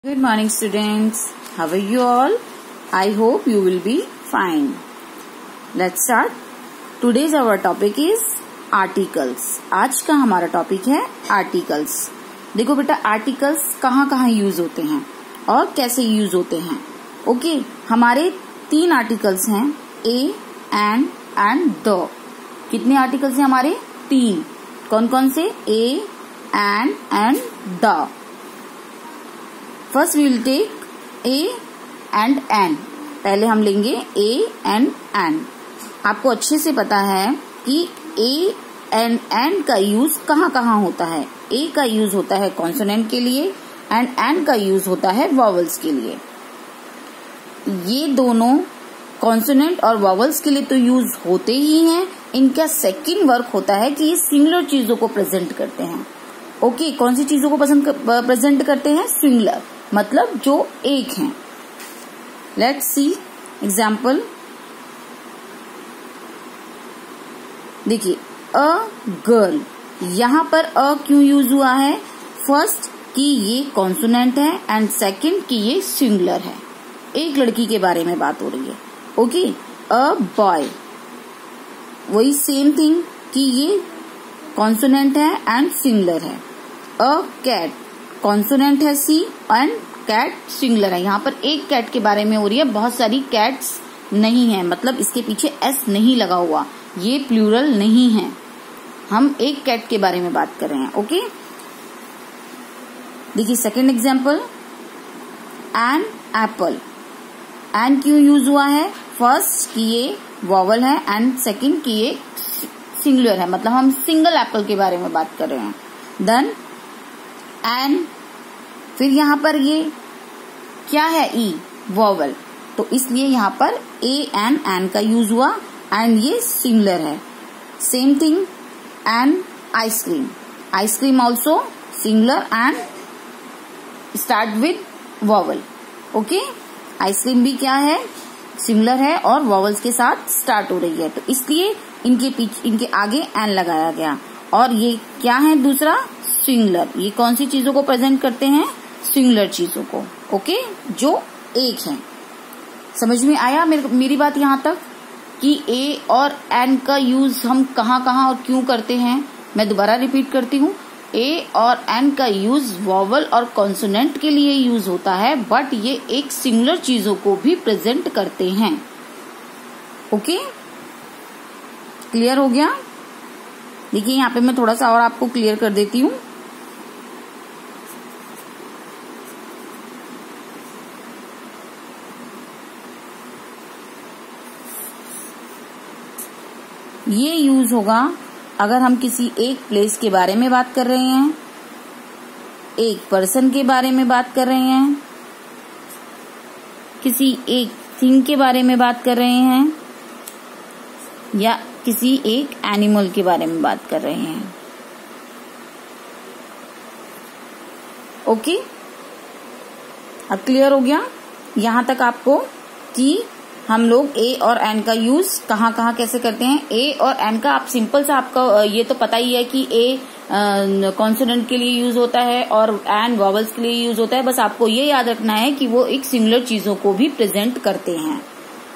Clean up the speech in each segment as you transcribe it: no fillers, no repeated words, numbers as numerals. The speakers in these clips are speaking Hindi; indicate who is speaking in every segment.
Speaker 1: Good morning students. How are you all? I hope you will be fine. Let's start. Today's our topic is articles. आज का हमारा टॉपिक है articles. देखो बेटा articles कहाँ कहाँ यूज होते हैं और कैसे यूज होते हैं. ओके हमारे 3 आर्टिकल्स हैं a, and the. कितने आर्टिकल्स हैं हमारे? 3. कौन कौन से? a, and the. First we will take a and an. पहले हम लेंगे ए एंड एन. आपको अच्छे से पता है कि ए एंड एन का यूज कहाँ कहाँ होता है. ए का यूज होता है कॉन्सोनेंट के लिए एंड एन का यूज होता है वॉवल्स के लिए. ये दोनों कॉन्सोनेंट और वॉवल्स के लिए तो यूज होते ही हैं. इनका सेकंड वर्क होता है कि ये सिंगुलर चीजों को प्रेजेंट करते हैं. ओके कौन सी चीजों को प्रेजेंट करते हैं? सिंगुलर मतलब जो एक हैं. Let's see example. देखिए अ गर्ल. यहाँ पर अ क्यों यूज हुआ है? फर्स्ट कि ये कॉन्सोनेंट है एंड सेकंड कि ये सिंगुलर है. एक लड़की के बारे में बात हो रही है. Okay a boy. वही सेम थिंग कि ये कॉन्सोनेंट है एंड सिंगुलर है. A cat. कॉन्सोनेंट है सी एंड कैट सिंगुलर है. यहाँ पर एक कैट के बारे में हो रही है, बहुत सारी कैट्स नहीं है, मतलब इसके पीछे एस नहीं लगा हुआ, ये प्लूरल नहीं है. हम एक कैट के बारे में बात कर रहे हैं. ओके देखिए second example. An apple. An क्यों यूज हुआ है? फर्स्ट कि ये वॉवल है एंड सेकेंड कि ये सिंगुलर है, मतलब हम सिंगल एप्पल के बारे में बात कर रहे हैं. Then an. फिर यहाँ पर ये क्या है? ई वॉवल, तो इसलिए यहाँ पर ए एन का यूज हुआ एंड ये सिंगुलर है. Same thing an ice cream. Ice cream also singular and start with vowel. Okay ice cream भी क्या है? सिंगुलर है और वॉवल्स के साथ स्टार्ट हो रही है, तो इसलिए इनके आगे एन लगाया गया. और ये क्या है? दूसरा सिंगुलर. ये कौन सी चीजों को प्रेजेंट करते हैं? सिंगुलर चीजों को. ओके जो एक है. समझ में आया मेरी बात यहाँ तक कि ए और एन का यूज हम कहाँ कहाँ और क्यों करते हैं? मैं दोबारा रिपीट करती हूँ. ए और एन का यूज वॉवल और कॉन्सोनेंट के लिए यूज होता है, बट ये एक सिंगुलर चीजों को भी प्रेजेंट करते हैं. ओके क्लियर हो गया? देखिए यहाँ पे मैं थोड़ा सा और आपको क्लियर कर देती हूँ. ये यूज होगा अगर हम किसी एक प्लेस के बारे में बात कर रहे हैं, एक पर्सन के बारे में बात कर रहे हैं, किसी एक थिंग के बारे में बात कर रहे हैं, या किसी एक एनिमल के बारे में बात कर रहे हैं. ओके अब क्लियर हो गया यहाँ तक आपको कि हम लोग ए और एन का यूज कहाँ कहाँ कैसे करते हैं. ए और एन का आप सिंपल सा आपका ये तो पता ही है कि ए कॉन्सोनेंट के लिए यूज होता है और एन वॉवल्स के लिए यूज होता है. बस आपको ये याद रखना है कि वो एक सिंगुलर चीजों को भी प्रेजेंट करते हैं.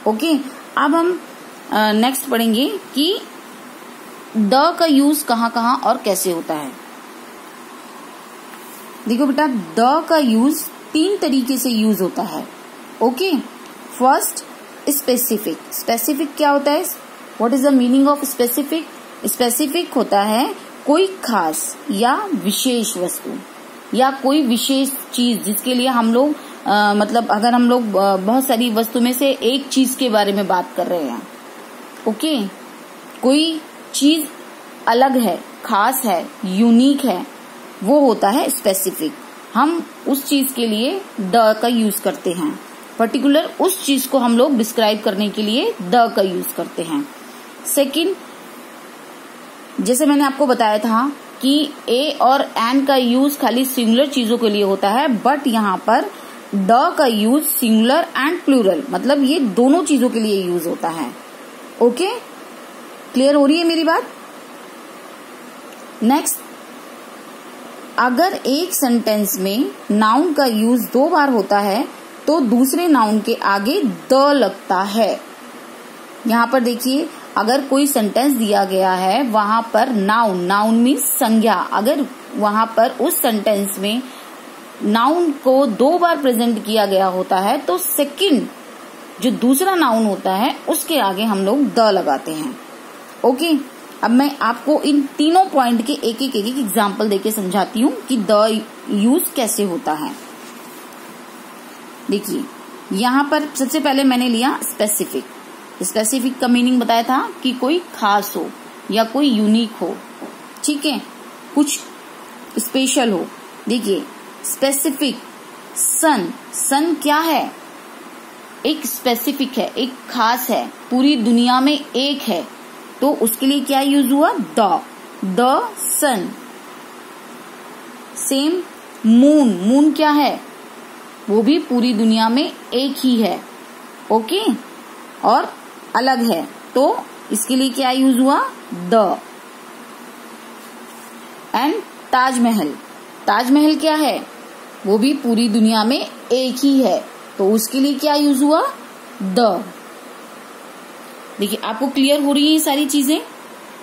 Speaker 1: ओके अब हम नेक्स्ट पढ़ेंगे कि द का यूज कहाँ कहाँ और कैसे होता है. देखो बेटा द का यूज 3 तरीके से यूज होता है. Okay first specific. स्पेसिफिक क्या होता है? What is the meaning of specific? Specific होता है कोई खास या विशेष वस्तु या कोई विशेष चीज जिसके लिए हम लोग मतलब अगर हम लोग बहुत सारी वस्तु में से एक चीज के बारे में बात कर रहे हैं. ओके कोई चीज अलग है, खास है, यूनिक है, वो होता है स्पेसिफिक. हम उस चीज के लिए द का यूज करते हैं. पर्टिकुलर उस चीज को हम लोग डिस्क्राइब करने के लिए द का यूज करते हैं. सेकंड जैसे मैंने आपको बताया था कि ए और एन का यूज खाली सिंगुलर चीजों के लिए होता है, बट यहाँ पर द का यूज सिंगुलर एंड प्लूरल, मतलब ये दोनों चीजों के लिए यूज होता है. ओके क्लियर हो रही है मेरी बात? नेक्स्ट अगर एक सेंटेंस में नाउन का यूज 2 बार होता है तो दूसरे नाउन के आगे द लगता है। यहाँ पर देखिए, अगर कोई सेंटेंस दिया गया है, वहां पर नाउन मीन्स संज्ञा, अगर वहां पर उस सेंटेंस में नाउन को 2 बार प्रेजेंट किया गया होता है तो सेकंड जो दूसरा नाउन होता है उसके आगे हम लोग द लगाते हैं। ओके, अब मैं आपको इन तीनों पॉइंट के एक एक एग्जाम्पल देके समझाती हूँ कि द यूज कैसे होता है। देखिए, यहाँ पर सबसे पहले मैंने लिया स्पेसिफिक का मीनिंग बताया था कि कोई खास हो या कोई यूनिक हो, ठीक है, कुछ स्पेशल हो। देखिए स्पेसिफिक, सन क्या है? एक स्पेसिफिक है, एक खास है, पूरी दुनिया में एक है, तो उसके लिए क्या यूज हुआ? The sun. सेम मून क्या है? वो भी पूरी दुनिया में एक ही है, ओके, और अलग है, तो इसके लिए क्या यूज हुआ? द। एंड ताजमहल क्या है? वो भी पूरी दुनिया में एक ही है, तो उसके लिए क्या यूज हुआ? द। देखिए, आपको क्लियर हो रही है ये सारी चीजें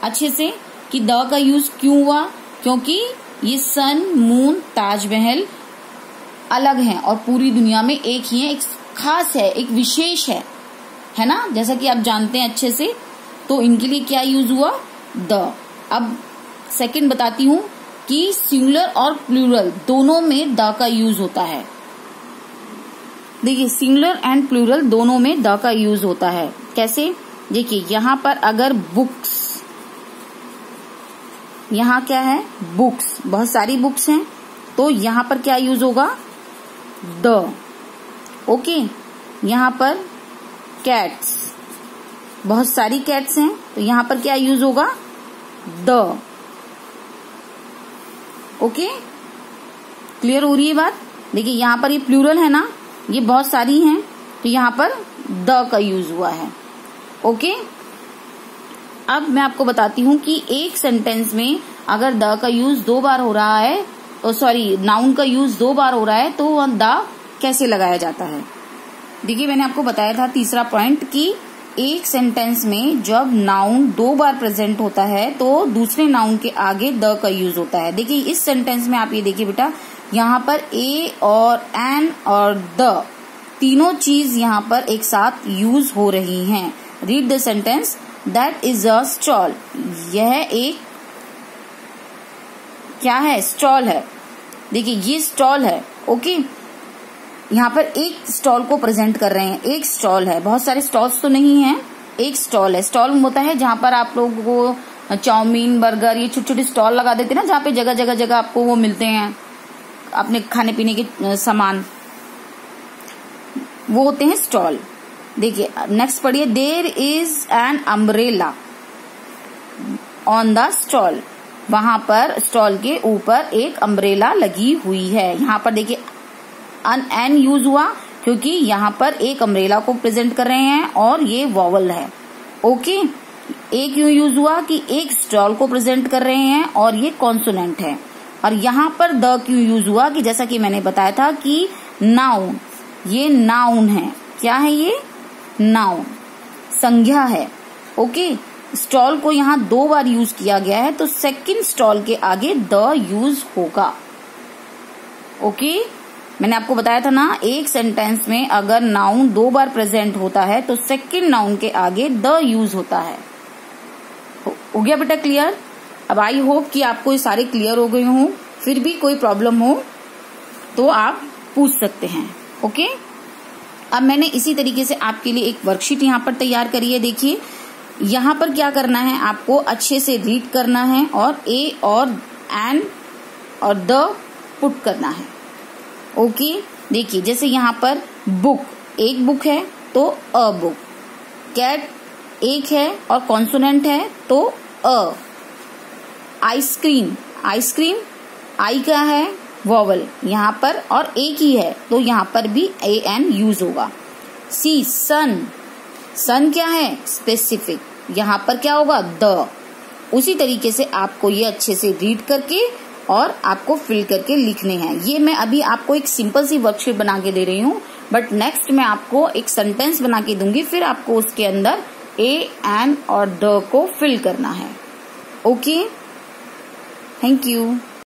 Speaker 1: अच्छे से कि द का यूज क्यों हुआ? क्योंकि ये सन, मून, ताजमहल अलग हैं और पूरी दुनिया में एक ही है, एक खास है, एक विशेष है ना, जैसा कि आप जानते हैं अच्छे से। तो इनके लिए क्या यूज हुआ? द। अब सेकंड बताती हूँ कि सिंगुलर और प्लूरल दोनों में द का यूज होता है। देखिए, सिंगुलर एंड प्लूरल दोनों में द का यूज होता है। कैसे? देखिए, यहाँ पर अगर बुक्स, यहाँ क्या है? बुक्स, बहुत सारी बुक्स हैं, तो यहाँ पर क्या यूज होगा? द। ओके, यहाँ पर कैट्स, बहुत सारी कैट्स हैं, तो यहाँ पर क्या यूज होगा? द। ओके, क्लियर हो रही है बात? देखिए, यहाँ पर ये प्लूरल है ना, ये बहुत सारी हैं, तो यहाँ पर द का यूज हुआ है। ओके, अब मैं आपको बताती हूँ कि एक सेंटेंस में अगर द का यूज 2 बार हो रहा है, नाउन का यूज 2 बार हो रहा है, तो वह द कैसे लगाया जाता है। देखिए, मैंने आपको बताया था तीसरा पॉइंट कि एक सेंटेंस में जब नाउन 2 बार प्रेजेंट होता है तो दूसरे नाउन के आगे द का यूज होता है। देखिए, इस सेंटेंस में आप ये देखिए बेटा, यहाँ पर ए और एन और द तीनों चीज यहाँ पर एक साथ यूज हो रही हैं। Read the sentence, that is a stall. यह एक क्या है? स्टॉल है। देखिए, ये स्टॉल है। ओके, यहाँ पर एक स्टॉल को प्रेजेंट कर रहे हैं, एक स्टॉल है, बहुत सारे स्टॉल्स तो नहीं है, एक स्टॉल है। स्टॉल होता है जहाँ पर आप लोगों को चाउमीन, बर्गर, ये छोटे छोटे स्टॉल लगा देते हैं ना, जहाँ पे जगह जगह आपको वो मिलते हैं अपने खाने पीने के सामान, वो होते हैं स्टॉल। देखिए, नेक्स्ट पढ़िए, there is an umbrella on the stall. वहां पर स्टॉल के ऊपर एक अम्ब्रेला लगी हुई है। यहाँ पर देखिए एन यूज हुआ क्योंकि यहाँ पर एक अम्ब्रेला को प्रेजेंट कर रहे हैं और ये वॉवल है। ओके, एक यूं यूज हुआ कि एक स्टॉल को प्रेजेंट कर रहे हैं और ये कॉन्सोनेंट है। और यहाँ पर द क्यों यूज हुआ कि जैसा कि मैंने बताया था कि नाउन, ये नाउन है। क्या है ये? नाउन, संज्ञा है। ओके, स्टॉल को यहाँ 2 बार यूज किया गया है, तो सेकंड स्टॉल के आगे द यूज होगा। ओके, मैंने आपको बताया था ना, एक सेंटेंस में अगर नाउन 2 बार प्रेजेंट होता है तो सेकंड नाउन के आगे द यूज होता है। हो गया बेटा क्लियर? अब आई होप कि आपको ये सारे क्लियर हो गए हों। फिर भी कोई प्रॉब्लम हो तो आप पूछ सकते हैं। ओके, अब मैंने इसी तरीके से आपके लिए एक वर्कशीट यहाँ पर तैयार करी है। देखिए, यहाँ पर क्या करना है, आपको अच्छे से रीड करना है और ए और एन और द पुट करना है। ओके, देखिए, जैसे यहाँ पर बुक, एक बुक है तो अ बुक, कैट एक है और कॉन्सोनेंट है तो अ। आइसक्रीम, आई क्या है? वॉवल यहाँ पर और एक ही है तो यहाँ पर भी ए एन यूज होगा। सी, सन क्या है? स्पेसिफिक, यहाँ पर क्या होगा? द। उसी तरीके से आपको ये अच्छे से रीड करके और आपको फिल करके लिखने हैं। ये मैं अभी आपको एक सिंपल सी वर्कशीट बना के दे रही हूँ, बट नेक्स्ट मैं आपको एक सेंटेंस बना के दूंगी, फिर आपको उसके अंदर ए, एन और द को फिल करना है। Okay, thank you.